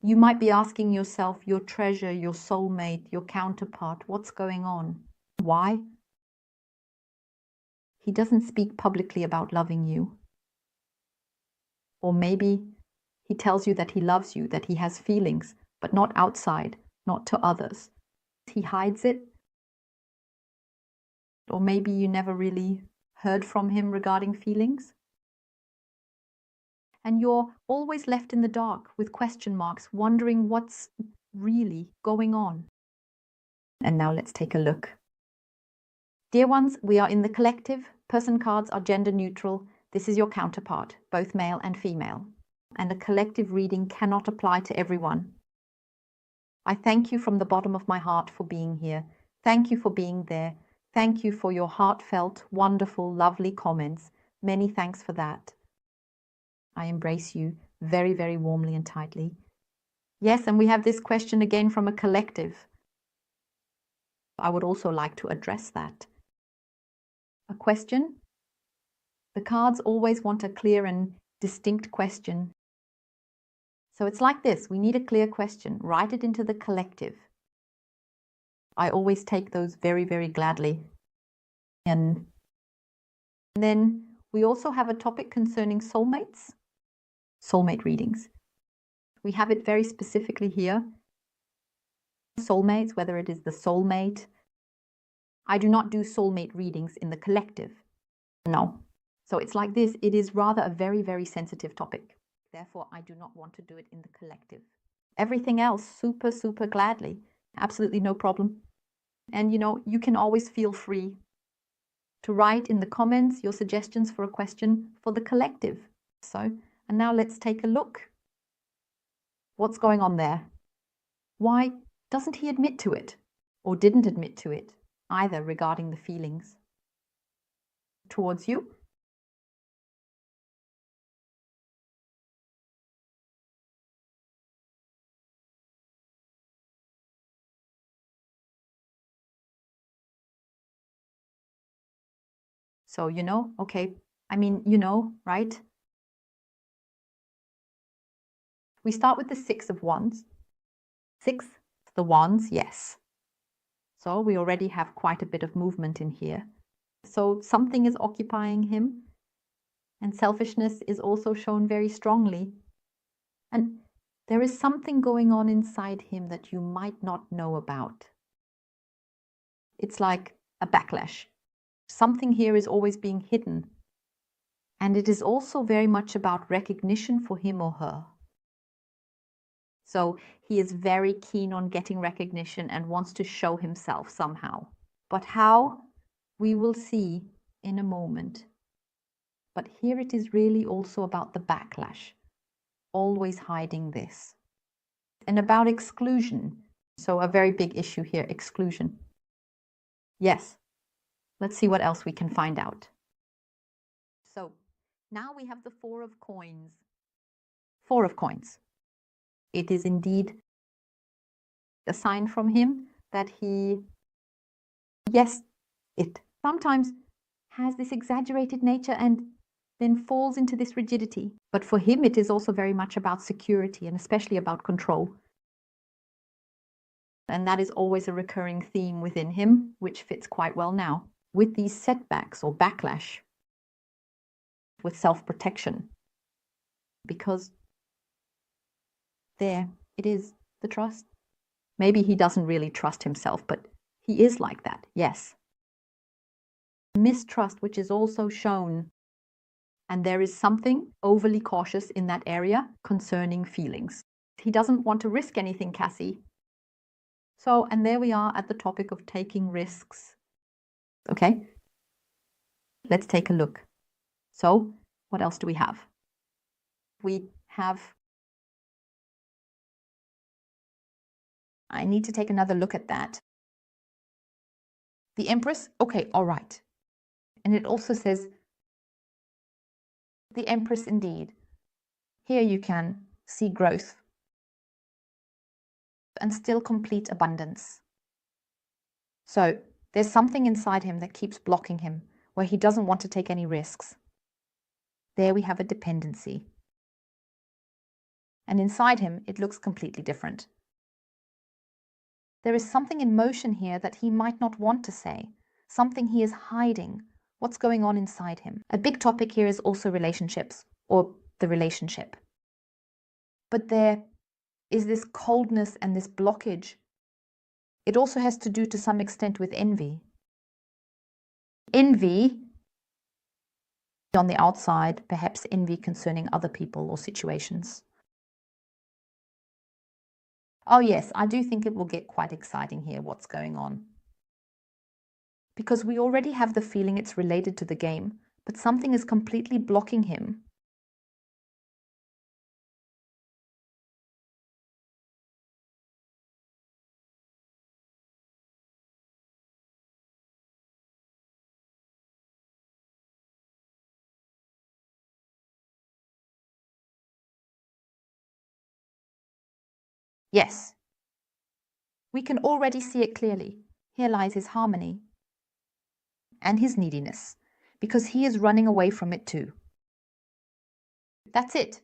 You might be asking yourself, your treasure, your soulmate, your counterpart, what's going on? Why? He doesn't speak publicly about loving you. Or maybe he tells you that he loves you, that he has feelings, but not outside, not to others. He hides it. Or maybe you never really heard from him regarding feelings. And you're always left in the dark with question marks, wondering what's really going on. And now let's take a look. Dear ones, we are in the collective. Person cards are gender neutral. This is your counterpart, both male and female. And a collective reading cannot apply to everyone. I thank you from the bottom of my heart for being here. Thank you for being there. Thank you for your heartfelt, wonderful, lovely comments. Many thanks for that. I embrace you very, very warmly and tightly. Yes, and we have this question again from a collective. I would also like to address that. A question? The cards always want a clear and distinct question. So it's like this. We need a clear question. Write it into the collective. I always take those very, very gladly. And then we also have a topic concerning soulmates. Soulmate readings. We have it very specifically here. Soulmates, whether it is the soulmate. I do not do soulmate readings in the collective. No. So it's like this. It is rather a very, very sensitive topic. Therefore, I do not want to do it in the collective. Everything else, super, super gladly. Absolutely no problem. And you can always feel free to write in the comments your suggestions for a question for the collective. And now let's take a look. What's going on there? Why doesn't he admit to it? Or didn't admit to it either regarding the feelings towards you? So, okay, right? We start with the Six of Wands. Six, the Wands, yes. So we already have quite a bit of movement in here. So something is occupying him, and selfishness is also shown very strongly. And there is something going on inside him that you might not know about. It's like a backlash. Something here is always being hidden. And it is also very much about recognition for him or her. So he is very keen on getting recognition and wants to show himself somehow. But how? We will see in a moment. But here it is really also about the backlash, always hiding this. And about exclusion. So a very big issue here, exclusion. Yes. Let's see what else we can find out. So now we have the Four of Coins. Four of Coins. It is indeed a sign from him that he, yes, it sometimes has this exaggerated nature and then falls into this rigidity. But for him, it is also very much about security and especially about control. And that is always a recurring theme within him, which fits quite well now. With these setbacks or backlash, with self-protection. Because there it is, the trust. Maybe he doesn't really trust himself, but he is like that, yes. Mistrust, which is also shown. And there is something overly cautious in that area concerning feelings. He doesn't want to risk anything, Cassie. So, and there we are at the topic of taking risks. Okay, let's take a look. So, what else do we have? We have, I need to take another look at that. The Empress, okay, all right. And it also says, the Empress indeed. Here you can see growth and still complete abundance. So there's something inside him that keeps blocking him, where he doesn't want to take any risks. There we have a dependency. And inside him, it looks completely different. There is something in motion here that he might not want to say, something he is hiding, what's going on inside him. A big topic here is also relationships, or the relationship. But there is this coldness and this blockage. It also has to do to some extent with envy. Envy on the outside, perhaps envy concerning other people or situations. Oh yes, I do think it will get quite exciting here, what's going on. Because we already have the feeling it's related to the game, but something is completely blocking him. Yes, we can already see it clearly. Here lies his harmony and his neediness, because he is running away from it too. That's it.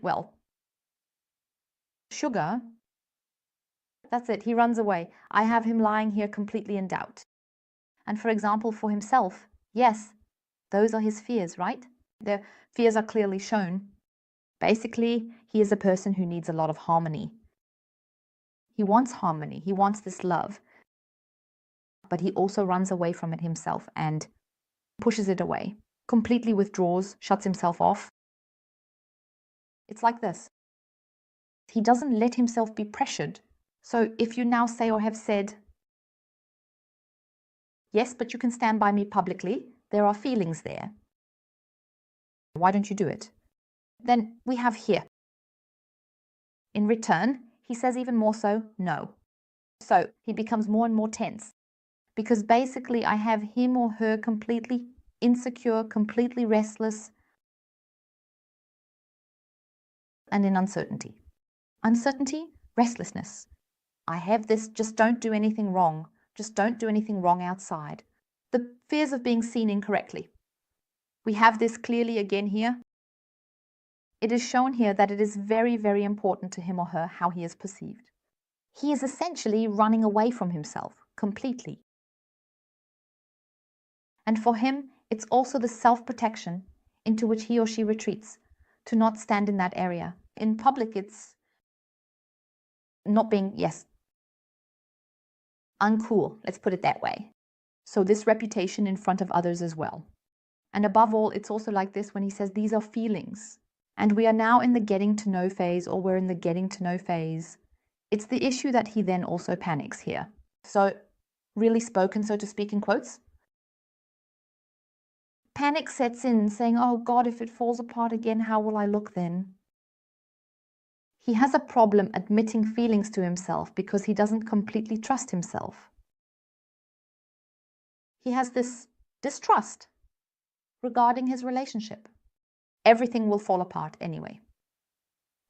Well, sugar, that's it. He runs away. I have him lying here completely in doubt. And for example, for himself, yes, those are his fears, right? Their fears are clearly shown. Basically, he is a person who needs a lot of harmony. He wants harmony. He wants this love. But he also runs away from it himself and pushes it away, completely withdraws, shuts himself off. It's like this. He doesn't let himself be pressured. So if you now say or have said, yes, but you can stand by me publicly, there are feelings there. Why don't you do it? Then we have here. In return, he says even more so, no. So he becomes more and more tense. Because basically I have him or her completely insecure, completely restless, and in uncertainty. Uncertainty, restlessness. I have this, just don't do anything wrong. Just don't do anything wrong outside. The fears of being seen incorrectly. We have this clearly again here. It is shown here that it is very, very important to him or her how he is perceived. He is essentially running away from himself completely. And for him, it's also the self-protection into which he or she retreats, to not stand in that area. In public, it's not being, yes, uncool, let's put it that way. So this reputation in front of others as well. And above all, it's also like this when he says these are feelings. And we are now in the getting to know phase, or we're in the getting to know phase. It's the issue that he then also panics here. So really spoken, so to speak, in quotes. Panic sets in, saying, oh God, if it falls apart again, how will I look then? He has a problem admitting feelings to himself because he doesn't completely trust himself. He has this distrust regarding his relationship. Everything will fall apart anyway.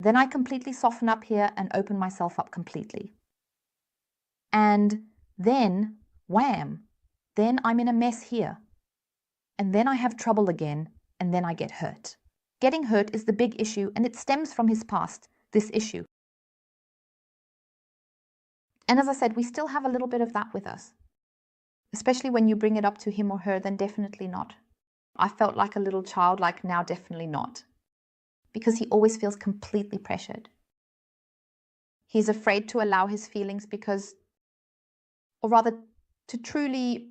Then I completely soften up here and open myself up completely. And then, wham, then I'm in a mess here. And then I have trouble again, and then I get hurt. Getting hurt is the big issue, and it stems from his past, this issue. And as I said, we still have a little bit of that with us. Especially when you bring it up to him or her, then definitely not. I felt like a little child, like now definitely not. Because he always feels completely pressured. He's afraid to allow his feelings because, or rather, to truly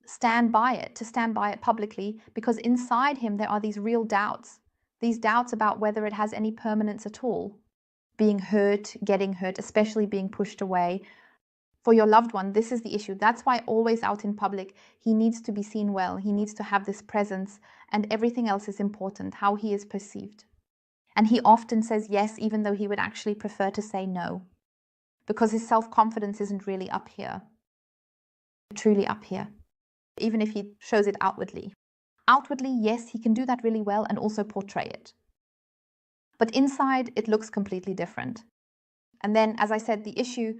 stand by it publicly, because inside him there are these real doubts. These doubts about whether it has any permanence at all. Being hurt, getting hurt, especially being pushed away. For your loved one, this is the issue. That's why always out in public, he needs to be seen well. He needs to have this presence, and everything else is important, how he is perceived. And he often says yes, even though he would actually prefer to say no, because his self-confidence isn't really up here, truly up here, even if he shows it outwardly. Outwardly, yes, he can do that really well and also portray it. But inside, it looks completely different. And then, as I said, the issue,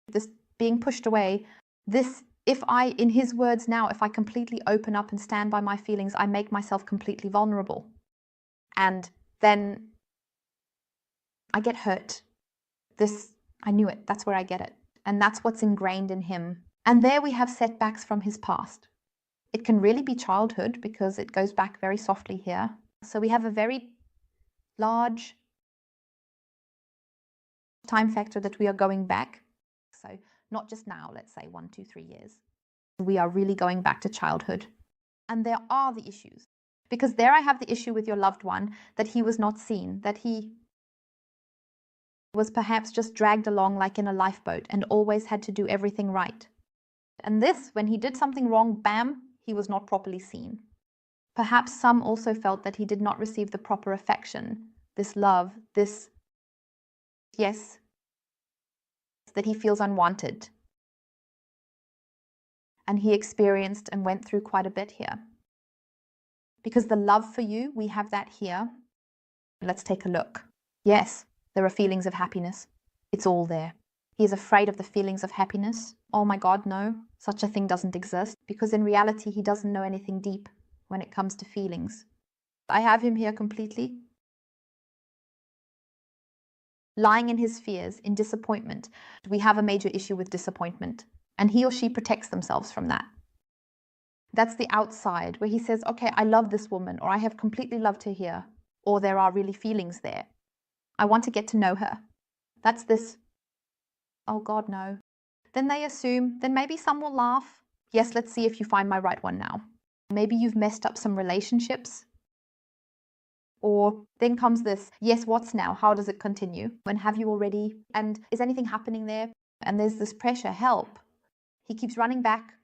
this being pushed away, this, if I, in his words now, if I completely open up and stand by my feelings, I make myself completely vulnerable. And then I get hurt. I knew it. That's where I get it. And that's what's ingrained in him. And there we have setbacks from his past. It can really be childhood because it goes back very softly here. So we have a very large time factor that we are going back. So not just now, let's say 1, 2, 3 years. We are really going back to childhood. And there are the issues. Because there I have the issue with your loved one, that he was not seen, that he was perhaps just dragged along like in a lifeboat and always had to do everything right. And this, when he did something wrong, bam, he was not properly seen. Perhaps some also felt that he did not receive the proper affection, this love, this yes, that he feels unwanted. And he experienced and went through quite a bit here. Because the love for you, we have that here. Let's take a look. Yes, there are feelings of happiness. It's all there. He is afraid of the feelings of happiness. Oh my God, no, such a thing doesn't exist. Because in reality, he doesn't know anything deep when it comes to feelings. I have him here completely lying in his fears, in disappointment. We have a major issue with disappointment, and he or she protects themselves from that. That's the outside, where he says, okay, I love this woman, or I have completely loved her here, or there are really feelings there. I want to get to know her. That's this, oh God, no. Then they assume, then maybe some will laugh. Yes, let's see if you find my right one now. Maybe you've messed up some relationships. Or then comes this, yes, what's now? How does it continue? When have you already? And is anything happening there? And there's this pressure, help. He keeps running back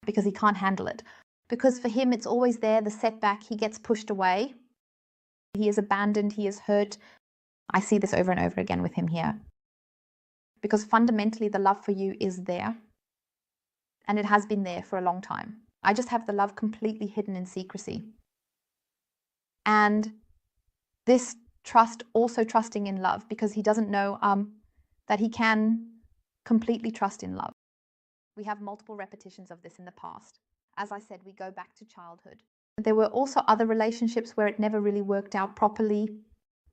because he can't handle it. Because for him, it's always there, the setback, he gets pushed away. He is abandoned, he is hurt. I see this over and over again with him here. Because fundamentally, the love for you is there. And it has been there for a long time. I just have the love completely hidden in secrecy. And this trust, also trusting in love, because he doesn't know that he can completely trust in love. We have multiple repetitions of this in the past. As I said, we go back to childhood. There were also other relationships where it never really worked out properly,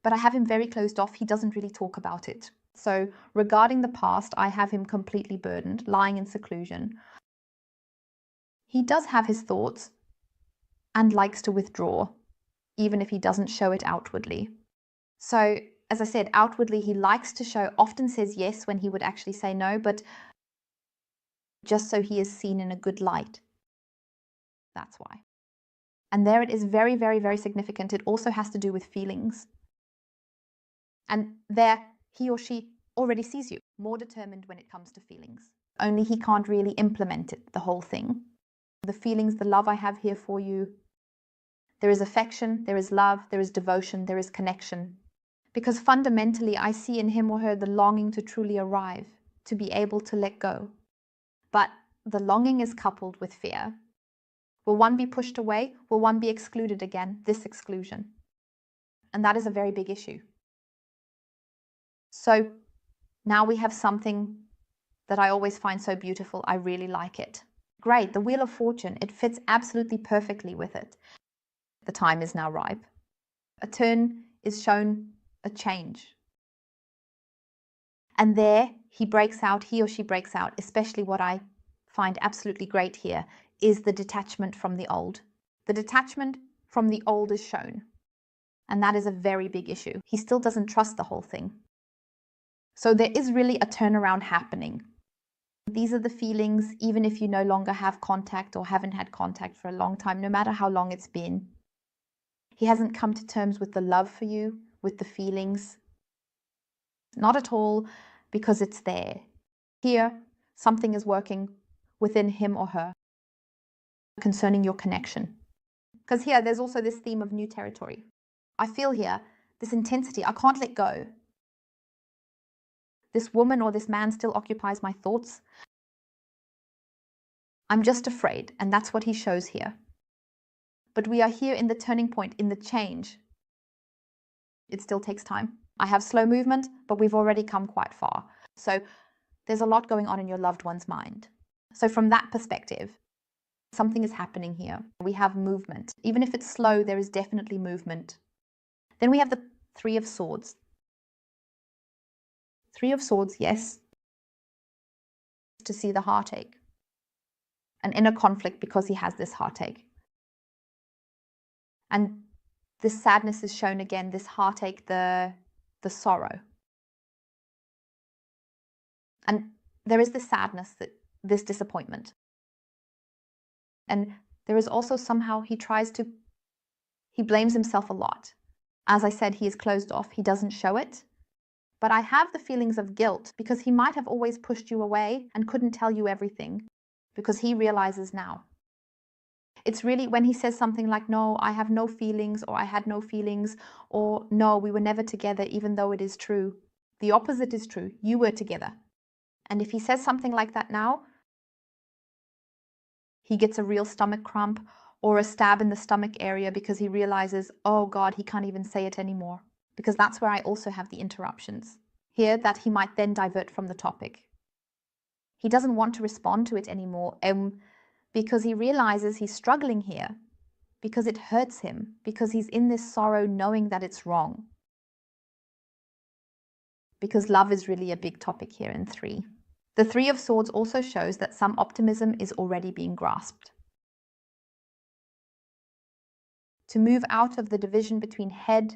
but I have him very closed off. He doesn't really talk about it. So regarding the past, I have him completely burdened, lying in seclusion. He does have his thoughts and likes to withdraw, even if he doesn't show it outwardly. So, as I said, outwardly he likes to show, often says yes when he would actually say no, but just so he is seen in a good light. That's why. And there it is very, very, very significant. It also has to do with feelings. And there he or she already sees you, more determined when it comes to feelings. Only he can't really implement it, the whole thing. The feelings, the love I have here for you, there is affection, there is love, there is devotion, there is connection. Because fundamentally, I see in him or her the longing to truly arrive, to be able to let go. But the longing is coupled with fear. Will one be pushed away? Will one be excluded again? This exclusion. And that is a very big issue. So now we have something that I always find so beautiful. I really like it. Great, the Wheel of Fortune, it fits absolutely perfectly with it. The time is now ripe. A turn is shown, a change. And there he breaks out, he or she breaks out, especially what I find absolutely great here is the detachment from the old. The detachment from the old is shown. And that is a very big issue. He still doesn't trust the whole thing. So there is really a turnaround happening. These are the feelings, even if you no longer have contact or haven't had contact for a long time, no matter how long it's been. He hasn't come to terms with the love for you, with the feelings. Not at all, because it's there. Here, something is working within him or her concerning your connection. Because here, there's also this theme of new territory. I feel here, this intensity, I can't let go. This woman or this man still occupies my thoughts. I'm just afraid, and that's what he shows here. But we are here in the turning point, in the change. It still takes time. I have slow movement, but we've already come quite far. So there's a lot going on in your loved one's mind. So from that perspective, Something is happening here. We have movement. Even if it's slow, there is definitely movement. Then we have the Three of Swords. Three of Swords, yes, to see the heartache. An inner conflict because he has this heartache. And this sadness is shown again, this heartache, the sorrow. And there is this sadness, this disappointment. And there is also somehow he blames himself a lot. As I said, he is closed off. He doesn't show it. But I have the feelings of guilt because he might have always pushed you away and couldn't tell you everything because he realizes now. It's really when he says something like, no, I have no feelings, or I had no feelings, or no, we were never together, even though it is true. The opposite is true. You were together. And if he says something like that now, he gets a real stomach cramp or a stab in the stomach area because he realizes, oh God, he can't even say it anymore. Because that's where I also have the interruptions. Here, that he might then divert from the topic. He doesn't want to respond to it anymore because he realizes he's struggling here, because it hurts him, because he's in this sorrow knowing that it's wrong. Because love is really a big topic here in 3. The Three of Swords also shows that some optimism is already being grasped. To move out of the division between head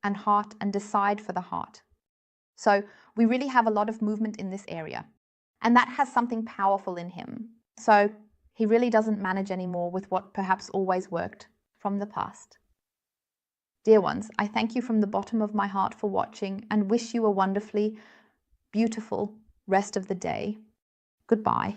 and heart and decide for the heart. So we really have a lot of movement in this area. And that has something powerful in him. So he really doesn't manage anymore with what perhaps always worked from the past. Dear ones, I thank you from the bottom of my heart for watching and wish you a wonderfully beautiful rest of the day. Goodbye.